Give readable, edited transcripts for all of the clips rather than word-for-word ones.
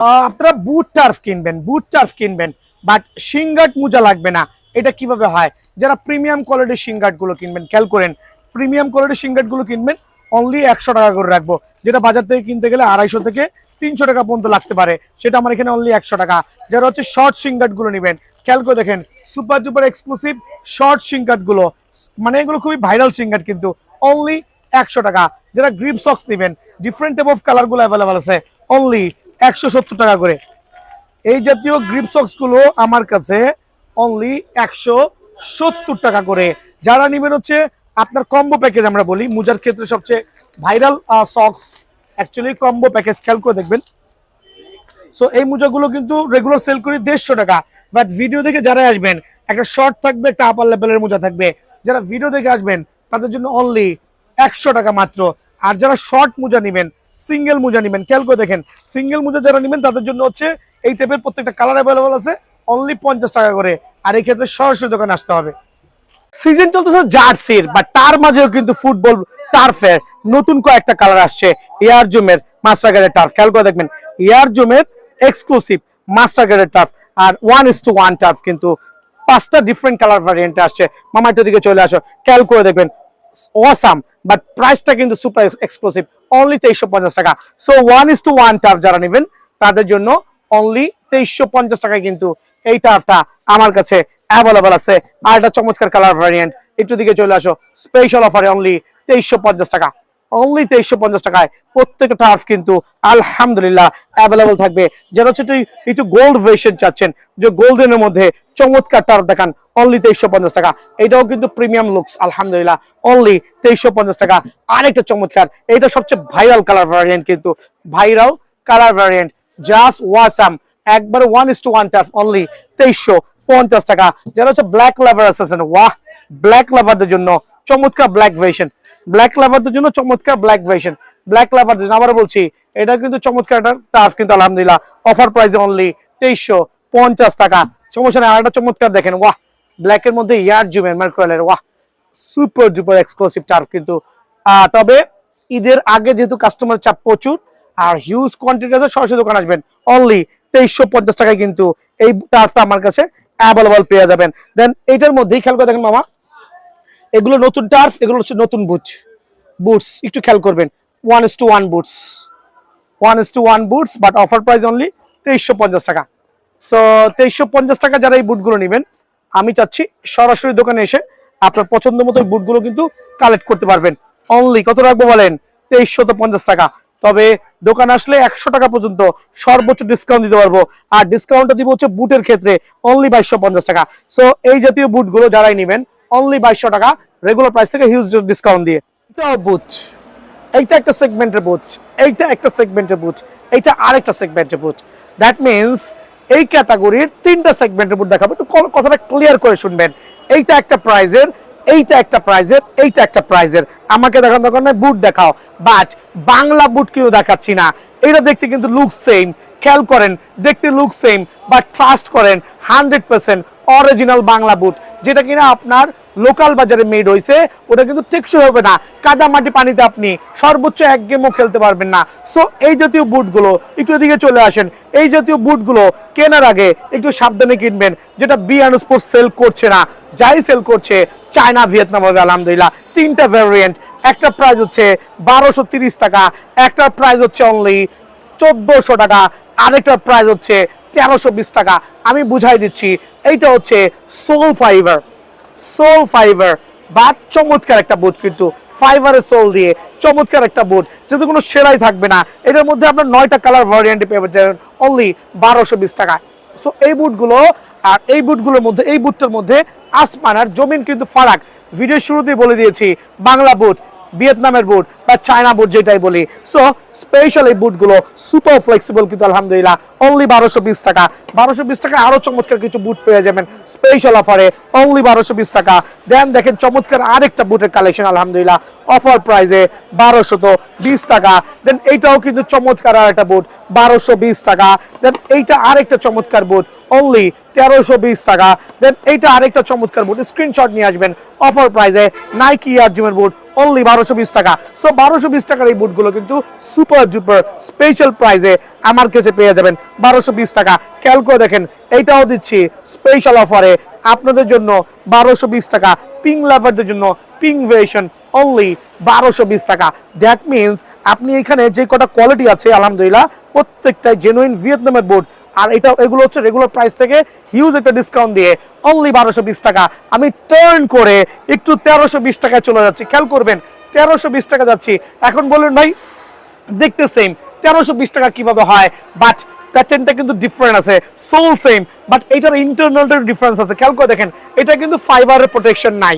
আপনারা বুট টার্ফ কিনবেন বাট সিঙ্গার্ট মোজা লাগবে না। এটা কিভাবে হয়? যারা প্রিমিয়াম কোয়ালিটির সিঙ্গার্ট গুলো কিনবেন, খেয়াল করেন, প্রিমিয়াম কোয়ালিটির সিঙ্গার্ট গুলো কিনবেন অনলি 100 টাকা করে রাখবো, যেটা বাজার থেকে কিনতে গেলে 250 থেকে 300 টাকা পর্যন্ত লাগতে পারে, সেটা আমার এখানে অনলি 100 টাকা। যারা হচ্ছে শর্ট সিঙ্গার্ট গুলো নেবেন, খেয়াল করে দেখেন, সুপার ডুপার এক্সক্লুসিভ শর্ট সিঙ্গার্ট গুলো, মানে এগুলো খুবই ভাইরাল সিঙ্গার্ট, কিন্তু অনলি 100 টাকা। যারা গ্রিপ সক্স নেবেন, ডিফারেন্ট টাইপ অফ কালার গুলো অ্যাভেলেবল আছে, অনলি 170 টাকা করে। এই জাতীয় গ্রিপ সক্স গুলো আমার কাছে অনলি 170 টাকা করে। যারা নেবেন হচ্ছে আপনার কম্বো প্যাকেজ, আমরা বলি মোজার ক্ষেত্রে সবচেয়ে viral socks actually combo package, খেয়াল করে দেখবেন। সো এই মোজাগুলো কিন্তু রেগুলার সেল করি 150 টাকা, বাট ভিডিও দেখে যারা আসবেন, একটা শর্ট থাকবে, একটা আপার লেভেলের মোজা থাকবে, যারা ভিডিও দেখে আসবেন তাদের জন্য অনলি 100 টাকা মাত্র। আর যারা শর্ট মোজা নেবেন, সিঙ্গেল মোজা নেবেন, খেয়াল করে দেখেন, সিঙ্গেল মোজা যারা নেবেন তাদের জন্য হচ্ছে এই টাইপের প্রত্যেকটা কালার অ্যাভেলেবল আছে, অনলি 50 টাকা করে। আর এই ক্ষেত্রে সরাসরি দোকানে আসতে হবে। সিজন চলতেছে জার্সির, বা তার মাঝেও কিন্তু ফুটবল টার্ফের নতুন কয়েকটা কালার আসছে। এয়ার জুমের মাস্টার গ্রেডের টার্ফ, খেয়াল করে দেখবেন, এয়ার জুমের এক্সক্লুসিভ মাস্টার গ্রেডের টার্ফ আর 1:1 টার্ফ, কিন্তু 5টা ডিফারেন্ট কালার ভ্যারিয়েন্টে আসছে। মামা একটু দিকে চলে আসো, খেয়াল করে দেখবেন, অসাম, বাট প্রাইসটা কিন্তু সুপার এক্সক্লুসিভ, অনলি 2350 টাকা। সো 1:1 টার্ফ যারা নেবেন তাদের জন্য অনলি 2350 টাকায় কিন্তু এই টার্ফটা আমার কাছে অ্যাভেলেবল আছে। আর একটা চমৎকার কালার ভ্যারিয়েন্ট, একটু দিকে চলে আসো, স্পেশাল অফারে অনলি 2350 টাকা, অনলি 2350 টাকায় প্রত্যেকটা টার্ফ কিন্তু আলহামদুলিল্লাহ অ্যাভেলেবল থাকবে। যারা হচ্ছে একটু গোল্ড ভেরিয়েশন চাচ্ছেন, যে গোল্ডেনের মধ্যে চমৎকার টার্ফ দেখান, অনলি 2350 টাকা। এটাও কিন্তু প্রিমিয়াম লুকস, আলহামদুলিল্লাহ অনলি 2350 টাকা। আরেকটা চমৎকার, এটা সবচেয়ে ভাইরাল কালার ভ্যারিয়েন্ট, কিন্তু viral colour variant, just awesome, একবার 1:1 টার্ফ, অনলি 2350 টাকা। যারা হচ্ছে ব্ল্যাক লাভার আছেন, ওয়াহ, ব্ল্যাক লাভারদের জন্য চমৎকার ব্ল্যাক ভেরিয়েশন, ব্ল্যাক লাভারদের জন্য চমৎকার ব্ল্যাক ভেরিয়েশন, ব্ল্যাক লাভারদের জন্য আবার বলছি, এটা কিন্তু চমৎকার একটা টার্ফ, কিন্তু আলহামদুলিল্লাহ অফার প্রাইসে অনলি 2350 টাকা। সমস্যা নেই। আরেকটা চমৎকার দেখেন, ওয়াহ, ব্ল্যাকের মধ্যে ইয়ার জুমের মার্কোয়েলের, ওয়াহ, সুপার ডুপার এক্সক্লুসিভ টার্ফ কিন্তু। তবে ঈদের আগে যেহেতু কাস্টমার চাপ প্রচুর আর হিউজ কোয়ান্টিটি আছে, সরাসরি দোকান আসবেন, অনলি 2350 টাকায় কিন্তু এই টার্ফটা আমার কাছে অ্যাভেলেবল পেয়ে যাবেন। দেন এইটার মধ্যেই খেয়াল করে দেখেন মামা, এগুলো নতুন টার্ফ, এগুলো হচ্ছে নতুন বুটস, একটু খেয়াল করবেন, 1:1 boots, 1:1 boots, but offer price only 2350 টাকা। সো 2350 টাকা যারা এই বুটগুলো নেবেন, আমি চাচ্ছি সরাসরি দোকানে এসে আপনার পছন্দ মতো বুটগুলো কিন্তু কালেক্ট করতে পারবেন। অনলি কত রাখবো বলেন? 2350 টাকা। তবে দোকান আসলে 100 টাকা পর্যন্ত সর্বোচ্চ ডিসকাউন্ট দিতে পারবো, আর ডিসকাউন্টটা দিব হচ্ছে বুটের ক্ষেত্রে অনলি 2250 টাকা। সো এই জাতীয় বুটগুলো যারাই নেবেন অনলি 2200 টাকা, রেগুলার প্রাইস থেকে হিউজ ডিসকাউন্ট দিয়ে। এটাও বুট, এইটা একটা সেগমেন্টের বুট, এইটা একটা সেগমেন্টের বুট, এইটা আরেকটা সেগমেন্টের বুট। দ্যাট মিনস এই ক্যাটাগরির 3টা সেগমেন্টের বুট দেখাবো, একটু কথাটা ক্লিয়ার করে শুনবেন। এইটা একটা প্রাইজের, এইটা একটা প্রাইজের, এইটা একটা প্রাইজের। আমাকে দেখান দোকান নয়, বুট দেখাও, বাট বাংলা বুট কেউ দেখাচ্ছি না। এটা দেখতে কিন্তু লুক সেম, খেয়াল করেন, দেখতে লুক সেম, বাট ট্রাস্ট করেন 100% অরিজিনাল বাংলা বুট, যেটা কিনা আপনার লোকাল বাজারে মেড হয়েছে। ওটা কিন্তু টেকসই হবে না, কাদা মাটি পানিতে আপনি সর্বোচ্চ 1 গেমও খেলতে পারবেন না। সো এই জাতীয় বুটগুলো একটু এদিকে চলে আসেন, এই জাতীয় বুটগুলো কেনার আগে একটু সাবধানে কিনবেন, যেটা বিআন স্পোর্টস সেল করছে না, যাই সেল করছে চায়না, ভিয়েতনাম হবে। আলহামদুলিল্লাহ 3টা ভ্যারিয়েন্ট, একটা প্রাইস হচ্ছে 1230 টাকা, একটা প্রাইস হচ্ছে অনলি 1400 টাকা, আরেকটা প্রাইস হচ্ছে 1320 টাকা। আমি বুঝাই দিচ্ছি, এইটা হচ্ছে সোল ফাইবার বা চমৎকার একটা বুট, কিন্তু ফাইবারের সোল দিয়ে চমৎকার একটা বুট, যেহেতু কোনো সেলাই থাকবে না। এটার মধ্যে আপনার 9টা কালার ভ্যারিয়েন্ট পেয়ে যাবেন অনলি 1220 টাকা। সো এই বুটগুলো, আর এই বুটগুলোর মধ্যে, এই বুটটার মধ্যে আসমান আর জমিন কিন্তু ফারাক। ভিডিও শুরুতেই বলে দিয়েছি, বাংলা বুট, ভিয়েতনামের বুট বা চায়না বুট যেটাই বলি। সো স্পেশাল এই বুটগুলো সুপার ফ্লেক্সিবল, কিন্তু আলহামদুলিল্লাহ অনলি 1220 টাকা। 1220 টাকা আরো চমৎকার কিছু বুট পেয়ে যাবেন স্পেশাল অফারে, অনলি 1220 টাকা। দেন দেখেন চমৎকার আরেকটা বুটের কালেকশন, আলহামদুলিল্লাহ অফার প্রাইসে 1220 টাকা। দেন এইটাও কিন্তু চমৎকার আরেকটা বুট, 1220 টাকা। দেন এইটা আরেকটা চমৎকার বুট, অনলি 1320 টাকা। দেন এইটা আরেকটা চমৎকার বুট, স্ক্রিনশট নিয়ে আসবেন, অফার প্রাইসে নাইকি এয়ার জুমের বুট, অনলি 1220 টাকা। সো 1220 টাকার এই বুটগুলো কিন্তু সুপার ডুপার স্পেশাল প্রাইসে আমার কাছে পেয়ে যাবেন 1220 টাকা। খেয়াল করে দেখেন এইটাও দিচ্ছি স্পেশাল অফারে আপনাদের জন্য 1220 টাকা। পিঙ্ক লাভারদের জন্য পিঙ্ক ভেরিয়েশন অনলি 1220 টাকা। দ্যাট মিনস আপনি এখানে যে কটা কোয়ালিটি আছে আলহামদুলিল্লাহ প্রত্যেকটাই জেনুইন ভিয়েতনামের বুট, আর এটা এগুলো হচ্ছে রেগুলার প্রাইস থেকে হিউজ একটা ডিসকাউন্ট দিয়ে অনলি 1220 টাকা। আমি টার্ন করে একটু 1320 টাকায় চলে যাচ্ছি। খেয়াল করবেন 1320 টাকা যাচ্ছি। এখন বলুন ভাই দেখতে সেম 1320 টাকা কিভাবে হয়, বাট প্যাটার্নটা কিন্তু ডিফারেন্ট আছে, সোল সেম বাট এটার ইন্টারনালটার ডিফারেন্স আছে। খেয়াল করে দেখেন এটা কিন্তু ফাইবারের প্রোটেকশন নাই,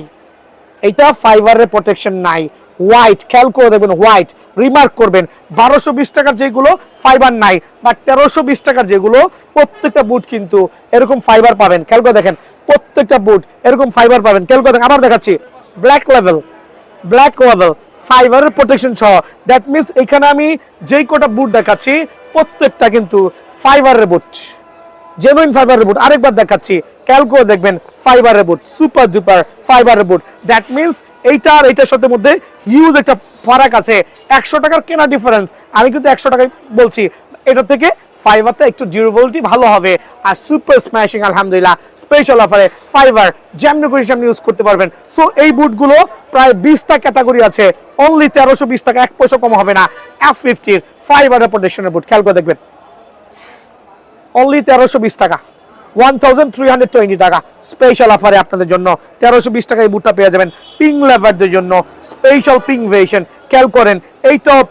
এটা ফাইবারের প্রোটেকশন নাই। হোয়াইট খেয়াল করে দেখবেন, হোয়াইট রিমার্ক করবেন 1220 টাকার যেগুলো ফাইবার নাই, বাট 1320 টাকার যেগুলো প্রত্যেকটা বুট কিন্তু এরকম ফাইবার পাবেন। খেয়াল করে দেখেন প্রত্যেকটা বুট এরকম ফাইবার পাবেন। খেয়াল করে দেখেন আবার দেখাচ্ছি ব্ল্যাক লেভেল ফাইবারের প্রোটেকশন সহ। দ্যাট মিনস এখানে আমি যেই কটা বুট দেখাচ্ছি প্রত্যেকটা কিন্তু ফাইবারের বুট, জেনুইন ফাইবারের বুট। আরেকবার দেখাচ্ছি খেয়াল করে দেখবেন ফাইবারের বুট, সুপার ডুপার ফাইবারের বুট। দ্যাট মিনস এইটা আর এইটার সাথে মধ্যে হিউজ একটা ফারাক আছে, 100 টাকার কেনা ডিফারেন্স। আমি কিন্তু 100 টাকায় বলছি, এটা থেকে ফাইবারটা একটু ডিউরেবিলিটি ভালো হবে আর সুপার স্ম্যাশিং আলহামদুলিল্লাহ স্পেশাল অফারে ফাইবার যেমন করে সামনে ইউজ করতে পারবেন। সো এই বুটগুলো প্রায় 20টা ক্যাটাগরি আছে, অনলি 1320 টাকা, 1 পয়সা কম হবে না। F50 ফাইবারের প্রোটেকশনের বুট খেয়াল করে দেখবেন অনলি 1320 টাকা, 1320 টাকা স্পেশাল অফারে আপনাদের জন্য 1320 টাকায় বুটটা পেয়ে যাবেন। পিঙ্ক লেভারদের জন্য স্পেশাল পিঙ্ক ভেরিয়েশন। খেয়াল করেন এইটাও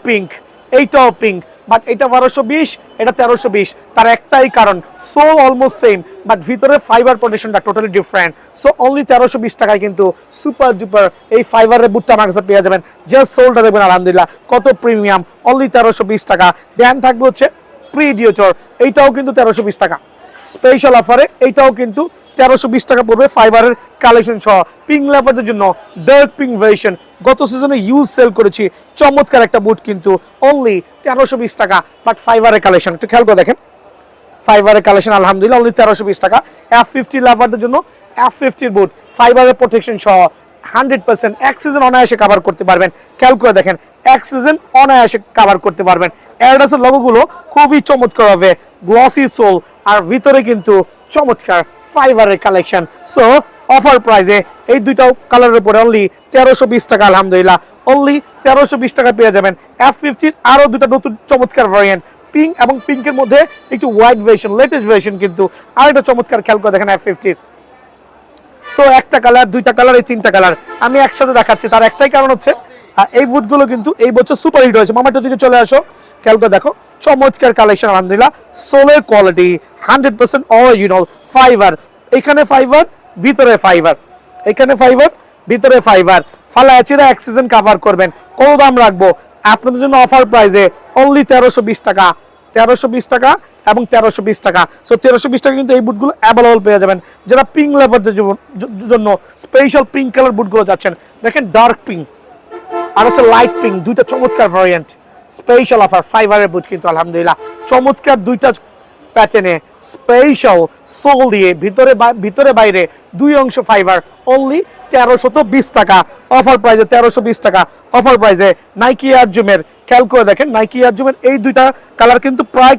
পিঙ্ক বাট এটা 1220, এটা 1320। তার একটাই কারণ সো অলমোস্ট সেম বাট ভিতরে ফাইবার প্রোটেকশনটা টোটালি ডিফারেন্ট। সো অনলি 1320 টাকায় কিন্তু সুপার ডুপার এই ফাইবারের বুটটা আমার কাছে পেয়ে যাবেন। জাস্ট সোলটা দেখবেন আলহামদুলিল্লাহ কত প্রিমিয়াম, অনলি 1320 টাকা। দেন থাকবে হচ্ছে প্রিডিওচর, এইটাও কিন্তু 1320 টাকা স্পেশাল অফারে, এইটাও কিন্তু 1320 টাকা পড়বে ফাইবারের কালেকশন সহ। পিঙ্ক লেভারদের জন্য ডার্ক পিঙ্ক ভেরিয়েশন গত সিজনে ইউজ সেল করেছি, চমৎকার একটা বুট কিন্তু অনলি 1320 টাকা বাট ফাইবারের কালেকশন একটু খেয়াল করে দেখেন। ফাইবারের কালেকশন আলহামদুলিল্লাহ অনলি 1320 টাকা। F50 লেভারদের জন্য F50 বুট ফাইবারের প্রোটেকশন সহ 100% এক সিজন অনায়াসে কভার করতে পারবেন। খেয়াল করে দেখেন এক সিজন অনায়াসে কভার করতে পারবেন। অ্যাডিডাসের লোগোগুলো খুবই চমৎকার হবে, গ্লসি সোল আর ভিতরে কিন্তু চমৎকার ফাইবারের কালেকশন। সো অফার প্রাইসে এই দুইটা কালারের উপরে অনলি 1320 টাকা আলহামদুলিল্লাহ, অনলি 1320 টাকা পেয়ে যাবেন। F50 আরো দুটো নতুন চমৎকার ভ্যারিয়েন্ট, পিঙ্ক এবং পিঙ্কের মধ্যে একটু হোয়াইট ভেরিয়েশন, লেটেস্ট ভেরিয়েশন কিন্তু আরেকটা চমৎকার। খেয়াল করে দেখেন F50। সো একটা কালার, দুইটা কালার, এই তিনটা কালার আমি একসাথে দেখাচ্ছি। তার একটাই কারণ হচ্ছে এই বুটগুলো কিন্তু এই বছর সুপার হিট হয়েছে। মামাটার দিকে চলে আসো, খেয়াল করে দেখো চমৎকার কালেকশন আলহামদুলিল্লাহ। সোলের কোয়ালিটি 100% অরিজিনাল ফাইবার, এখানে ফাইবার ভিতরে ফাইবার, এখানে ফাইবার ভিতরে ফাইবার। ফালাচিরা এক সিজন কভার করবেন। কত দাম রাখবো আপনাদের জন্য অফার প্রাইসে অনলি 1320 টাকা, 1320 টাকা এবং 1320 টাকা। সো 1320 টাকা কিন্তু এই বুটগুলো অ্যাভেলেবল পেয়ে যাবেন। যারা পিঙ্ক লেভারদের জন্য স্পেশাল পিঙ্ক কালার বুটগুলো যাচ্ছেন, দেখেন ডার্ক পিঙ্ক আর হচ্ছে লাইট পিঙ্ক, দুইটা চমৎকার ভ্যারিয়েন্ট স্পেশাল অফার ফাইবারের বুট কিন্তু আলহামদুলিল্লাহ চমৎকার দুইটা প্যাটার্নে স্পেশাল সোল দিয়ে ভিতরে বাইরে দুই অংশ ফাইবার অনলি 1320 টাকা অফার প্রাইসে, 1320 টাকা অফার প্রাইসে। নাইকি এয়ার জুমের খেয়াল করে দেখেন, নাইকি এয়ার জুমের এই দুইটা কালার কিন্তু প্রায়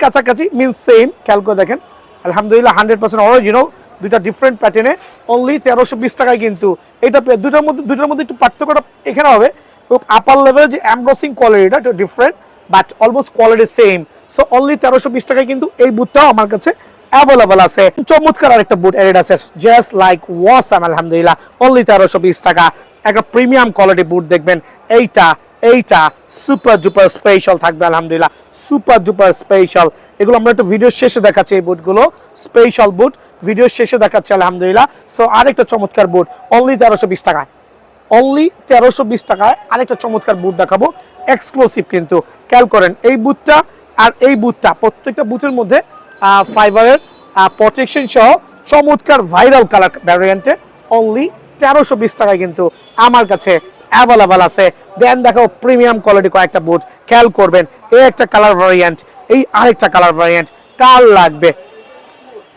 কাছাকাছি মিনস সেম। খেয়াল করে দেখেন আলহামদুলিল্লাহ 100% অরিজিনাল, দুইটা ডিফারেন্ট প্যাটার্নে অনলি 1320 টাকায় কিন্তু এটা দুইটার মধ্যে একটু পার্থক্যটা এখানে হবে। তো আপার লেভেলের যে এমব্রসিং কোয়ালিটিটা একটু different but almost quality same. So only 1320 টাকায় কিন্তু এই বুটটাও আমার কাছে অ্যাভেলেবল আছে। চমৎকার আরেকটা বুট অ্যাডিডাসের জাস্ট লাইক ওয়াসাম আলহামদুলিল্লাহ অনলি 1320 টাকা। একটা প্রিমিয়াম কোয়ালিটি বুট দেখবেন, এইটা সুপার ডুপার স্পেশাল থাকবে আলহামদুলিল্লাহ, সুপার ডুপার স্পেশাল। এগুলো আমরা একটু ভিডিও শেষে দেখাচ্ছি, এই বুটগুলো স্পেশাল বুট ভিডিও শেষে দেখাচ্ছি আলহামদুলিল্লাহ। সো আরেকটা চমৎকার বুট অনলি 1320 টাকায়, অনলি 1320 টাকায় আরেকটা চমৎকার বুট দেখাবো এক্সক্লুসিভ কিন্তু। খেয়াল করেন এই বুটটা আর এই বুটটা, প্রত্যেকটা বুটের মধ্যে ফাইবারের প্রোটেকশন সহ চমৎকার ভাইরাল কালার ভ্যারিয়েন্টে অনলি 1320 টাকায় কিন্তু আমার কাছে অ্যাভেলেবল আছে। দেন দেখো প্রিমিয়াম কোয়ালিটি কয়েকটা বুট খেয়াল করবেন, এই একটা কালার ভ্যারিয়েন্ট, এই আরেকটা কালার ভ্যারিয়েন্ট, কার লাগবে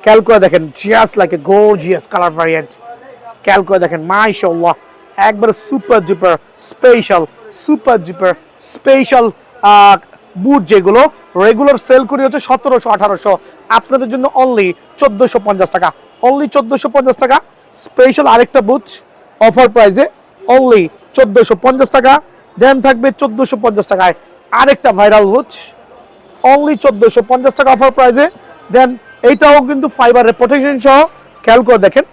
খেয়াল করে দেখেন, just like a gorgeous colour variant. খেয়াল করে দেখেন মাশাআল্লাহ একবার সুপার স্পেশাল বুট, যেগুলো রেগুলার সেল করি হচ্ছে 1700-1800, আপনাদের জন্য অনলি 1450 টাকা, অনলি 1450 টাকা। স্পেশাল আরেকটা বুট অফার প্রাইসে অনলি 1450 টাকা। দেন থাকবে 1450 টাকায় আরেকটা ভাইরাল বুট, অনলি 1450 টাকা অফার প্রাইসে। দেন এইটাও কিন্তু ফাইবারের প্রোটেকশন সহ, খেয়াল করে দেখেন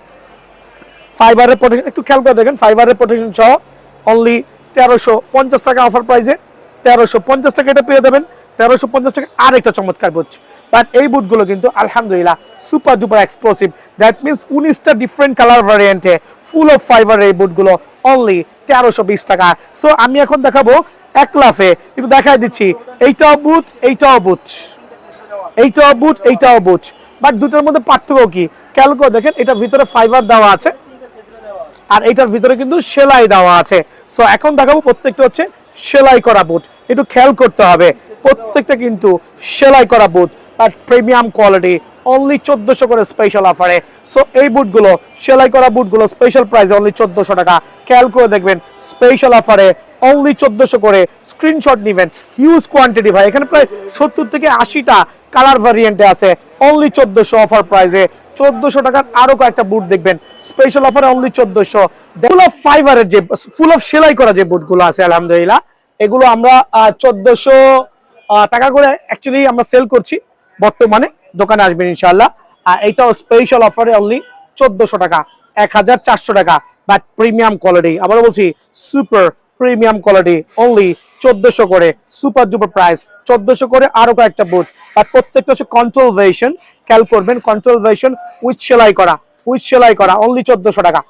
ফাইবারের প্রোটেকশন, একটু খেয়াল করে দেখেন ফাইবারের প্রোটেকশন সহ অনলি 1350 টাকা অফার প্রাইসে। 1350 টাকা এটা পেয়ে যাবেন। 1350 টাকা আরেকটা চমৎকার বুট। বাট এই বুটগুলো কিন্তু আলহামদুলিল্লাহ super duper exclusive, that means 19টা ডিফারেন্ট কালার ভ্যারিয়েন্টে ফুল অফ ফাইবার এই বুটগুলো অনলি 1320 টাকা। সো আমি এখন দেখাবো এক লাফে একটু দেখাই দিচ্ছি, এইটাও বুট, এইটাও বুট, এইটাও বুট, এইটাও বুট। বাট দুটোর মধ্যে পার্থক্য কি খেয়াল করে দেখেন, এটার ভিতরে ফাইবার দেওয়া আছে আর এটার ভিতরে কিন্তু সেলাই দেওয়া আছে। সো এখন দেখাবো প্রত্যেকটা হচ্ছে সেলাই করা বুট, একটু খেয়াল করতে হবে প্রত্যেকটা কিন্তু সেলাই করা বুট, বাট প্রিমিয়াম কোয়ালিটি, অনলি 1400 করে স্পেশাল অফারে। সো এই বুটগুলো সেলাই করা বুটগুলো স্পেশাল প্রাইসে অনলি 1400 টাকা। খেয়াল করে দেখবেন স্পেশাল অফারে অনলি 1400 করে। স্ক্রিনশট নেবেন, হিউজ কোয়ান্টিটি ভাই, এখানে প্রায় 70 থেকে 80টা কালার ভ্যারিয়েন্টে আছে, অনলি 1400 অফার প্রাইসে। 1400 টাকার আরো কয়েকটা বুট দেখবেন স্পেশাল অফারে অনলি 1400। ফুল অফ ফাইবারের যে ফুল অফ সেলাই করা যে বুটগুলো আছে আলহামদুলিল্লাহ, এগুলো আমরা 1400 টাকা করে অ্যাকচুয়ালি আমরা সেল করছি বর্তমানে, দোকানে আসবেন ইনশাআল্লাহ। আর এইটাও স্পেশাল অফারে অনলি 1400 টাকা, 1400 টাকা। বাট প্রিমিয়াম কোয়ালিটি, আবারও বলছি সুপার প্রিমিয়াম কোয়ালিটি, অনলি 1400 করে, সুপার ডুপার প্রাইস 1400 করে। আরো কয়েকটা বুট, আর প্রত্যেকটা হচ্ছে কন্ট্রোল ভেরিয়েশন, খেয়াল করবেন কন্ট্রোল ভেরিয়েশন উইথ সেলাই করা অনলি 1400 টাকা।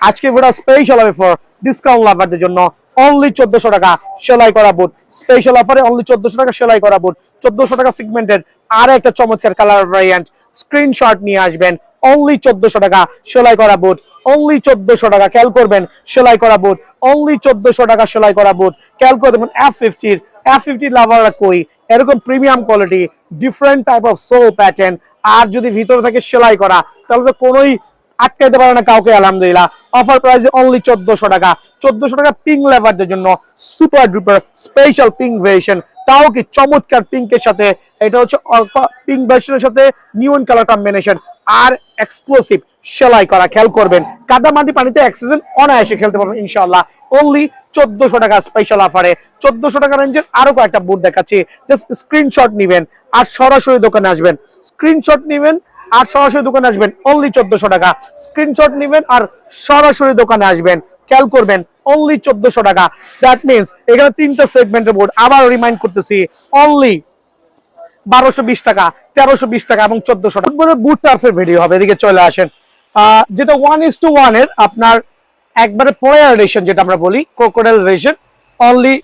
আজকে ভিডিও স্পেশাল হবে ফর ডিসকাউন্ট লাভারদের জন্য, অনলি 1400 টাকা সেলাই করা বুট, স্পেশাল অফারে অনলি 1400 টাকা সেলাই করা বুট। 1400 টাকা সেগমেন্টেড আর একটা চমৎকার কালার ভ্যারিয়েন্ট, স্ক্রিনশট নিয়ে আসবেন, অনলি 1400 টাকা সেলাই করা বুট, অনলি 1400 টাকা। খেয়াল করবেন সেলাই করা বুট, অনলি 1400 টাকা সেলাই করা বুট। খেয়াল করে দেখবেন F50 লাভাররা কই এরকম premium quality, different type of sole pattern, আর যদি ভিতরে থেকে সেলাই করা তাহলে তো কোনোই আটকাইতে পারে না কাউকে আলহামদুলিল্লাহ। অফার প্রাইসে অনলি 1400 টাকা। 1400 টাকা পিঙ্ক লেভারদের জন্য super duper special pink variation, তাও কি চমৎকার পিঙ্কের সাথে, এটা হচ্ছে পিঙ্ক ভার্সনের সাথে নিয়ন কালার কম্বিনেশন আর এক্সক্লুসিভ সেলাই করা। খেয়াল করবেন কাদামাটি পানিতে অ্যাক্সেসন অনায়াসে খেলতে পারবেন ইনশাআল্লাহ, অনলি 1400 টাকা স্পেশাল অফারে। 1400 টাকা রেঞ্জের আরো কয়েকটা বুট দেখাচ্ছি, জাস্ট স্ক্রিনশট নেবেন আর সরাসরি দোকানে আসবেন, স্ক্রিনশট নেবেন আর সরাসরি দোকানে আসবেন, অনলি 1400 টাকা। স্ক্রিনশট নেবেন আর সরাসরি দোকানে আসবেন, খেয়াল করবেন অনলি 1400 টাকা। দ্যাট মিন্স এখানে তিনটা সেগমেন্টের বোর্ড, আবার রিমাইন্ড করতেছি, অনলি 1220 টাকা, 1320 টাকা এবং 1400 টাকা। বুট টার্ফের ভিডিও হবে, এদিকে চলে আসেন। যেটা 1:1 এর আপনার একবারে পয়ার রেশন, যেটা আমরা বলি ক্রোকোডাইল রেশন, অনলি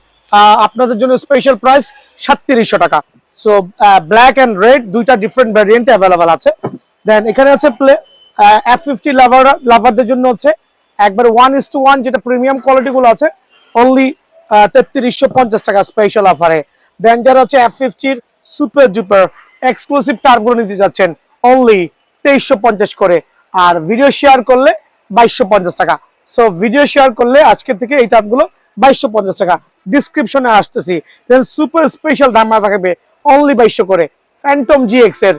আপনাদের জন্য স্পেশাল প্রাইস 3700 টাকা। সো ব্ল্যাক এন্ড রেড দুইটা ডিফারেন্ট ভ্যারিয়েন্ট অ্যাভেলেবল আছে। দেন এখানে আছে F50 লাভারদের জন্য হচ্ছে একবার 1:1 যেটা প্রিমিয়াম কোয়ালিটি গুলো আছে, অনলি 3350 টাকা স্পেশাল অফারে। দেন যারা হচ্ছে F50 super duper exclusive turbo নিতে যাচ্ছেন, অনলি 2350 করে। আর ভিডিও শেয়ার করলে 2250 টাকা। সো ভিডিও শেয়ার করলে আজকে থেকে এই টার্মগুলো 2250 টাকা, ডিসক্রিপশনে আসতেছি। দেন সুপার স্পেশাল দাম থাকবে অনলি 2200 করে। ফ্যান্টম GX এর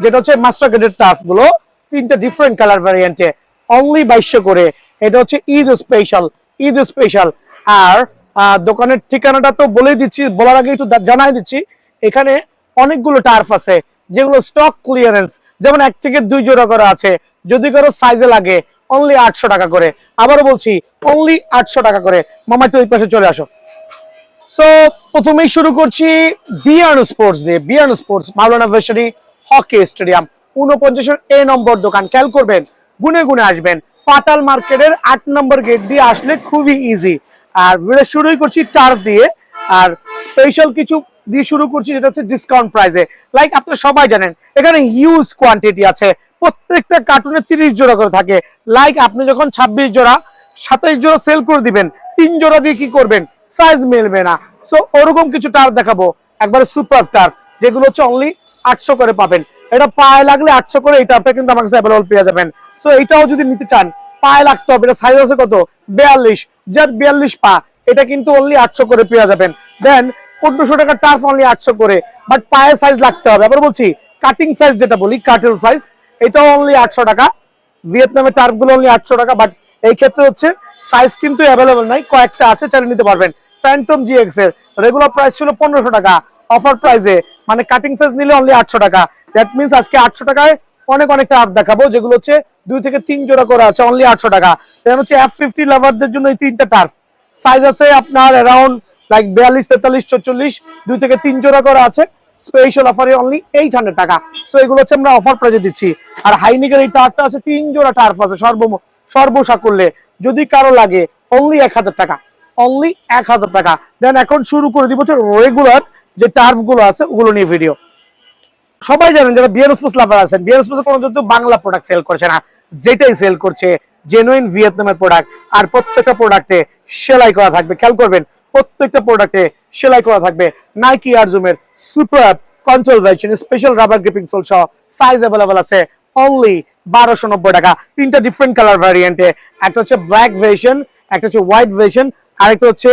যেটা হচ্ছে মাস্টার গ্রেডের টার্ফ গুলো, তিনটা ডিফারেন্ট কালার ভ্যারিয়েন্টে, অনলি 2200 করে। এটা হচ্ছে ঈদ স্পেশাল। আর দোকানের ঠিকানাটা তো বলেই দিচ্ছি, বলার আগে একটু জানাই দিচ্ছি, এখানে অনেকগুলো টার্ফ আছে যেগুলো স্টক ক্লিয়ারেন্স, যেমন 1 থেকে 2 জোড়া করে আছে, যদি কারো সাইজে লাগে অনলি 800 টাকা করে। আবারও বলছি অনলি 800 টাকা করে। মামা একটু ওই পাশে চলে আসো। সো প্রথমেই শুরু করছি বিয়ার্ন স্পোর্টস দিয়ে। বিয়ার্ন স্পোর্টস মাওলানা ভার্সিটি হকি স্টেডিয়াম 49 A নম্বর দোকান। খেয়াল করবেন গুনে গুনে আসবেন, পাতাল মার্কেটের 8 নম্বর গেট দিয়ে আসলে খুবই ইজি। আর ভিডিও শুরুই করছি টার্ফ দিয়ে, আর স্পেশাল কিছু দিয়ে শুরু করছি যেটা হচ্ছে ডিসকাউন্ট প্রাইসে। লাইক আপনারা সবাই জানেন এখানে হিউজ কোয়ান্টিটি আছে, প্রত্যেকটা কার্টুনে 30 জোড়া করে থাকে। লাইক আপনি যখন 26 জোড়া 27 জোড়া সেল করে দিবেন, 3 জোড়া দিয়ে কি করবেন, সাইজ মিলবে না। সো ওরকম কিছু টার্ফ দেখাবো, একবারে সুপার টার্ফ, যেগুলো হচ্ছে অনলি 800 করে পাবেন। এটা পায়ে লাগলে 800 করে, এই টার্ফটা কিন্তু আমার কাছে অ্যাভেলেবল পেয়ে যাবেন। সো এইটাও যদি নিতে চান পায়ে লাগতে হবে, এটা সাইজ আছে কত 42, যার 42 পা, এটা কিন্তু অনলি 800 করে পেয়ে যাবেন। দেন 1500 টাকা টার্ফ অনলি 800 করে, বাট পায়ে সাইজ লাগতে হবে। আবার বলছি কাটিং সাইজ যেটা বলি কাটেল সাইজ, এটাও অনলি 800 টাকা। ভিয়েতনামের টার্ফ গুলো অনলি 800 টাকা, বাট এই ক্ষেত্রে হচ্ছে সাইজ কিন্তু অ্যাভেলেবল নাই, কয়েকটা আছে, চালিয়ে নিতে পারবেন। ফ্যান্টম জিএক্স এর রেগুলার প্রাইস ছিল 1500 টাকা, অফার প্রাইসে মানে কাটিং সাইজ নিলে অনলি 800 টাকা। দ্যাট মিন্স আজকে 800 টাকায় অনেক টার্ফ দেখাবো, যেগুলো হচ্ছে 2 থেকে 3 জোড়া করে আছে, অনলি 800 টাকা। দেন হচ্ছে F50 লাভারদের জন্য এই 3টা টার্ফ, সাইজ আছে আপনার অ্যারাউন্ড লাইক 42, 43, 44, 2 থেকে 3 জোড়া করে আছে, স্পেশাল অফারে অনলি 800 টাকা। সো এগুলো হচ্ছে আমরা অফার প্রাইসে দিচ্ছি। আর হাইনিকের এই টার্ফটা আছে 3 জোড়া টার্ফ আছে সর্বসাকুল্যে, যদি কারো লাগে অনলি 1000 টাকা, অনলি 1000 টাকা। দেন এখন শুরু করে দিব রেগুলার যে টার্ফ গুলো আছে ওগুলো নিয়ে ভিডিও। সবাই জানেন যারা বিয়ার স্পোর্টস লাভার আছেন, বিয়ার স্পোর্টস কোনো কিন্তু বাংলা প্রোডাক্ট সেল করছে না, যেটাই সেল করছে জেনুইন ভিয়েতনামের প্রোডাক্ট। আর প্রত্যেকটা প্রোডাক্টে সেলাই করা থাকবে, খেয়াল করবেন প্রত্যেকটা প্রোডাক্টে সেলাই করা থাকবে। নাইকি এয়ারজুমের super control version special rubber gripping sole সহ সাইজ अवेलेबल আছে অনলি 1290 টাকা। 3টা ডিফারেন্ট কালার ভ্যারিয়েন্টে, একটা হচ্ছে ব্ল্যাক ভার্সন, একটা হচ্ছে হোয়াইট ভার্সন, আর একটা হচ্ছে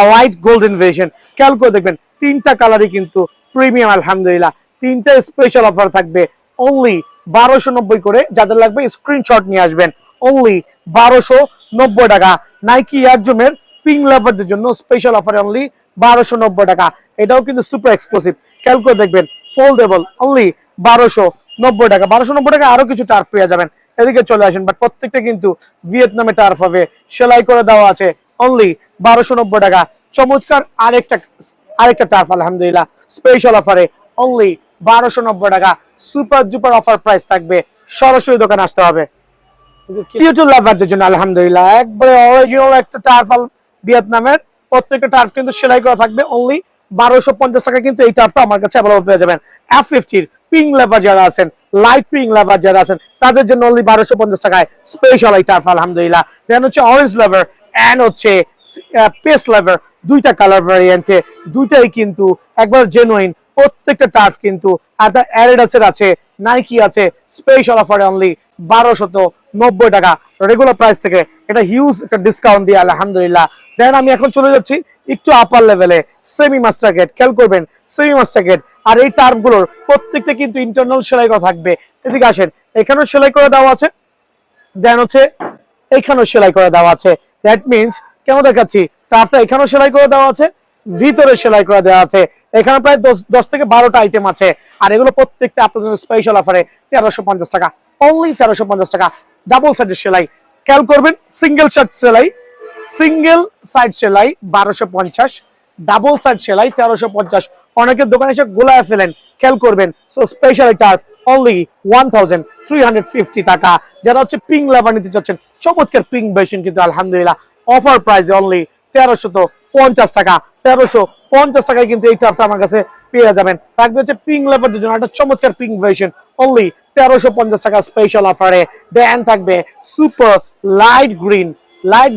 হোয়াইট গোল্ডেন ভার্সন। খেয়াল করে দেখবেন 3টা কালারই কিন্তু প্রিমিয়াম আলহামদুলিল্লাহ। 3টা স্পেশাল অফার থাকবে অনলি 1290 করে, যাদের লাগবে স্ক্রিনশট নিয়ে আসবেন, অনলি 1290 টাকা। নাইকি এয়ারজুমের পিঙ্ক লাভারদের জন্য স্পেশাল অফারে অনলি 1290 টাকা। এটাও কিন্তু সুপার এক্সক্লুসিভ, খেয়াল করে দেখবেন ফোল্ডেবল, অনলি 1290 টাকা। 1290 টাকা আরো কিছু টার্ফ পেয়ে যাবেন, এদিকে চলে আসেন। বাট প্রত্যেকটা কিন্তু ভিয়েতনামে টার্ফ হবে, সেলাই করে দেওয়া আছে, অনলি 1290 টাকা। চমৎকার আরেকটা টার্ফ আলহামদুলিল্লাহ স্পেশাল অফারে অনলি 1290 টাকা। সুপার ডুপার অফার প্রাইস থাকবে, সরাসরি দোকানে আসতে হবে। ইউটিউব লাভারদের জন্য আলহামদুলিল্লাহ একবারে অরিজিনাল একটা টার্ফ ভিয়েতনামের, প্রত্যেকটা টার্ফ কিন্তু সেলাই করা থাকবে, অনলি 1250 টাকা কিন্তু এই টার্ফটা আমার কাছে অ্যাভেলেবল পেয়ে যাবেন। F50 পিঙ্ক লাভার যারা আছেন, লাইট পিঙ্ক লাভার যারা আছেন, তাদের জন্য অনলি 1250 টাকায় স্পেশাল এই টার্ফ আলহামদুলিল্লাহ। দেন হচ্ছে অরেঞ্জ লাভার এন্ড হচ্ছে পেস্ট লাভার, 2টা কালার ভ্যারিয়েন্টে, দুইটাই কিন্তু একবার জেনুইন প্রত্যেকটা টার্ফ কিন্তু। আর তার অ্যাডিডাসের আছে, নাইকি আছে, স্পেশাল অফারে অনলি 1290 টাকা রেগুলার প্রাইস থেকে, এটা হিউজ একটা ডিসকাউন্ট দিয়ে আলহামদুলিল্লাহ। দেন আমি এখন চলে যাচ্ছি একটু আপার লেভেলে, সেমি মাস্টার গেট, খেয়াল করবেন সেমি মাস্টার গেট। আর এই টার্ফ গুলোর প্রত্যেকটা কিন্তু ইন্টারনাল সেলাই করা থাকবে, এদিকে আসেন, এখানেও সেলাই করে দেওয়া আছে, দেন হচ্ছে এখানেও সেলাই করে দেওয়া আছে। দ্যাট মিনস কেমন দেখাচ্ছি, টার্ফটা এখানেও সেলাই করে দেওয়া আছে, ভিতরে সেলাই করে দেওয়া আছে। এখানে প্রায় 10 থেকে 12টা আইটেম আছে, আর এগুলো প্রত্যেকটা আপনাদের স্পেশাল অফারে 1350 টাকা, অনলি 1350 টাকা। ডাবল সাইডের সেলাই, খেয়াল করবেন সিঙ্গেল সাইড সেলাই, সিঙ্গেল সাইড সেলাই 1250, ডাবল সাইড সেলাই 1350। অনেকের দোকানে এসে গোলায় ফেলেন, খেয়াল করবেন। সো স্পেশাল টার্ফ অনলি 1350 টাকা। যারা হচ্ছে পিঙ্ক লাভার নিতে চাচ্ছেন, চমৎকার পিঙ্ক ভার্সন কিন্তু আলহামদুলিল্লাহ অফার প্রাইসে অনলি 1350 টাকা। 1350 টাকায় কিন্তু এই টার্ফটা আমার কাছে পেয়ে যাবেন। থাকবে হচ্ছে পিঙ্ক লাভারদের জন্য একটা চমৎকার পিঙ্ক ভার্সন, অনলি 1350 টাকা স্পেশাল অফারে। দেন থাকবে সুপার লাইট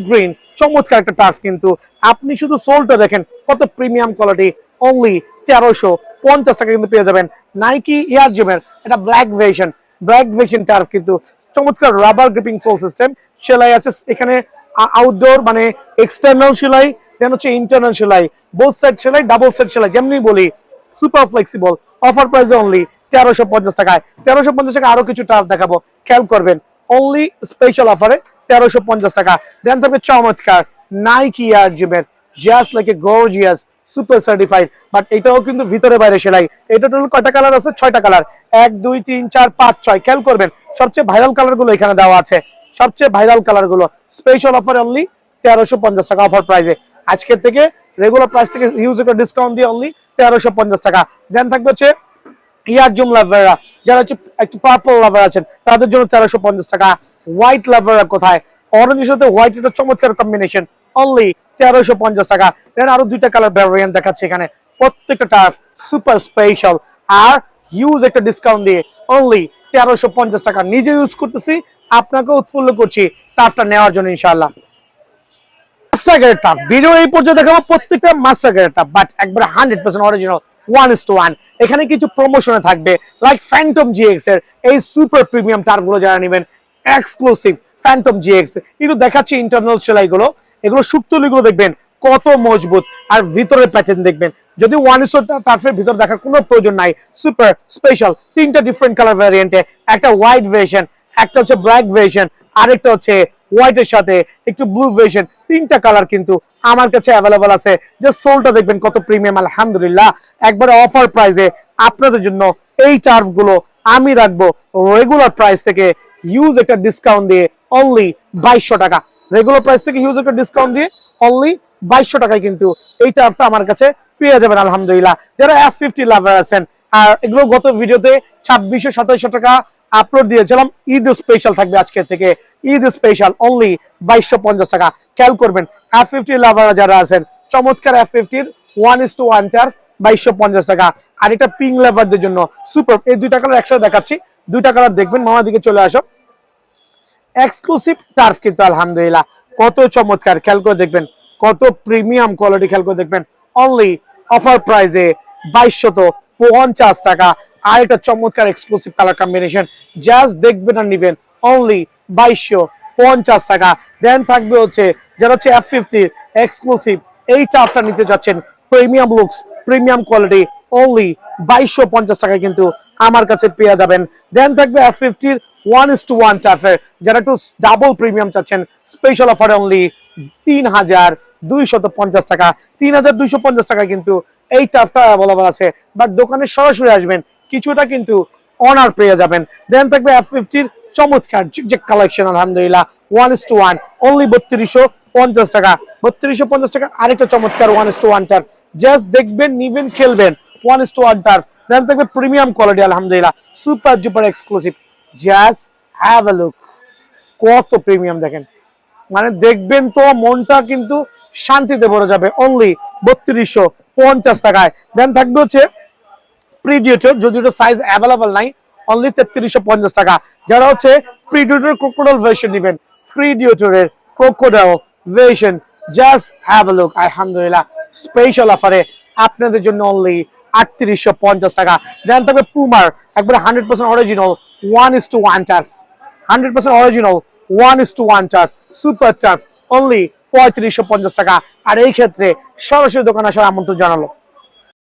গ্রিন চমৎকার একটা টার্ফ কিন্তু। আপনি শুধু সোলটা দেখেন কত প্রিমিয়াম কোয়ালিটি, অনলি 1350 টাকা কিন্তু পেয়ে যাবেন। নাইকি এয়ারজুমের এটা ব্ল্যাক ভার্সন টার্ফ কিন্তু, চমৎকার রাবার গ্রিপিং সোল সিস্টেম, সেলাই আছে এখানে আউটডোর মানে এক্সটার্নাল সেলাই, দেন হচ্ছে ইন্টারনাল সেলাই, বোথ সাইড সেলাই, ডাবল সাইড সেলাই, যেমনি বলি সুপার ফ্লেক্সিবল। অফার প্রাইসে অনলি 1350 টাকায়। 1350 টাকা আরো কিছু টার্ফ দেখাবো, খেয়াল করবেন অনলি স্পেশাল অফারে 1350 টাকা। দেন থাকবে চমৎকার নাইকি এয়ারজুমের just like a gorgeous super certified, but এটাও কিন্তু ভিতরে বাইরে সেলাই। এটা টোটাল কয়টা কালার আছে? 6টা কালার, 1 2 3 4 5 6। খেয়াল করবেন সবচেয়ে ভাইরাল কালার গুলো এখানে দেওয়া আছে, সবচেয়ে ভাইরাল কালার গুলো স্পেশাল অফার অনলি 1350 টাকা অফার প্রাইসে। আজকের থেকে রেগুলার প্রাইস থেকে হিউজ একটা ডিসকাউন্ট দিয়ে অনলি 1350 টাকা। দেন থাকবে হচ্ছে ইয়ারজুম লাভাররা, যারা হচ্ছে একটু পার্পল লাভার আছেন, তাদের জন্য 1350 টাকা। হোয়াইট লাভাররা কোথায়? অরেঞ্জের সাথে হোয়াইট একটা চমৎকার কম্বিনেশন, অনলি 1350 টাকা। দেন আরো 2টা কালার ভ্যারিয়েন্ট দেখাচ্ছে এখানে, প্রত্যেকটা টার্ফ সুপার স্পেশাল আর হিউজ একটা ডিসকাউন্ট দিয়ে অনলি 1350 টাকা। নিজে ইউজ করতেছি, আপনাকে উৎফুল্ল করছি টার্ফটা নেওয়ার জন্য ইনশাআল্লাহ। মাস্টার গ্রেড টার্ফ ভিডিও এই পর্যন্ত দেখাবো প্রত্যেকটা মাস্টার গ্রেড টার্ফ, বাট একবারে 100% অরিজিনাল 1:1। এখানে কিছু প্রমোশনে থাকবে, লাইক ফ্যান্টম জিএক্স এর এই সুপার প্রিমিয়াম টার্ফ গুলো যারা নেবেন, এক্সক্লুসিভ ফ্যান্টম জিএক্স। একটু দেখাচ্ছি ইন্টারনাল সেলাইগুলো, এগুলো সুতলিগুলো দেখবেন কত মজবুত, আর ভিতরে প্যাটার্ন দেখবেন। যদি 1:1 টার্ফের ভিতর দেখার কোনো প্রয়োজন নাই, সুপার স্পেশাল 3টা ডিফারেন্ট কালার ভ্যারিয়েন্টে, একটা হোয়াইট ভার্সন, একটা হচ্ছে ব্ল্যাক ভার্সন, আরেকটা হচ্ছে হোয়াইটের সাথে একটু ব্লু ভার্সন। 3টা কালার কিন্তু আমার কাছে অ্যাভেলেবল আছে। যে সোলটা দেখবেন কত প্রিমিয়াম, আলহামদুলিল্লাহ একবারে অফার প্রাইসে আপনাদের জন্য এই টার্ফ গুলো আমি রাখবো রেগুলার প্রাইস থেকে হিউজ একটা ডিসকাউন্ট দিয়ে অনলি 2200 টাকা। রেগুলার প্রাইস থেকে হিউজ একটা ডিসকাউন্ট দিয়ে অনলি 2200 টাকায় কিন্তু এই টার্ফটা আমার কাছে পেয়ে যাবেন আলহামদুলিল্লাহ। যারা F50 লাভার আছেন, আর এগুলো গত ভিডিওতে 2600-2700 টাকা আপলোড দিয়েছিলাম, ঈদ স্পেশাল থাকবে আজকে থেকে, ঈদ স্পেশাল অনলি 2250 টাকা। খেয়াল করবেন F50 লাভার যারা আছেন, চমৎকার F50 1:1 টার্ফ 2250 টাকা। আর এটা পিঙ্ক লাভারদের জন্য সুপার। এই দুইটা কালার একসাথে দেখাচ্ছি, দুইটা কালার দেখবেন, মামা দিকে চলে আসো। এক্সক্লুসিভ টার্ফ কিন্তু আলহামদুলিল্লাহ কত চমৎকার, খেয়াল করে দেখবেন কত প্রিমিয়াম কোয়ালিটি, খেয়াল করে দেখবেন অনলি অফার প্রাইসে 2250 টাকা। আর এটা চমৎকার এক্সক্লুসিভ কালার কম্বিনেশন, জাস্ট দেখবেন আর নিবেন অনলি 2250 টাকা। দেন থাকবে হচ্ছে যারা হচ্ছে F50 এক্সক্লুসিভ এই টার্ফটা নিতে যাচ্ছেন, premium looks premium quality only 2250 টাকায় কিন্তু আমার কাছে পেয়ে যাবেন। দেন থাকবে F50 1:1 টার্ফের, যারা একটু ডাবল প্রিমিয়াম চাচ্ছেন, স্পেশাল অফার অনলি 3250 টাকা। 3250 টাকা কিন্তু এই টার্ফটা অ্যাভেলেবল আছে, বাট দোকানে সরাসরি আসবেন কিছুটা কিন্তু অনার পেয়ে যাবেন। দেন থাকবে F50 চমৎকার যে কালেকশন আলহামদুলিল্লাহ 1:1 অনলি 3250 টাকা। 3250 টাকা আরেকটা চমৎকার 1:1 টার্ফ, জাস্ট দেখবেন নিবেন খেলবেন 1:1 টার্ফ। দেন থাকবে প্রিমিয়াম কোয়ালিটি আলহামদুলিল্লাহ super duper exclusive, just have a look কত প্রিমিয়াম দেখেন, মানে দেখবেন তো মনটা কিন্তু শান্তিতে ভরে যাবে অনলি 3250 টাকায়। দেন থাকবে হচ্ছে প্রিডিয়েটর, যদিও সাইজ অ্যাভেলেবল নাই, অনলি 3350 টাকা। যারা হচ্ছে প্রিডিয়েটর ক্রোকোডাইল ভার্সন নেবেন, প্রিডিয়েটরের crocodile version, just have a look আলহামদুলিল্লাহ স্পেশাল অফারে আপনাদের জন্য অনলি 3850 টাকা। দেন থাকবে পুমার একবারে 100% original 1:1 turf, 100% original 1:1 turf super turf only 3550 টাকা। আর এই ক্ষেত্রে সরাসরি দোকানে আসার আমন্ত্রণ জানালো।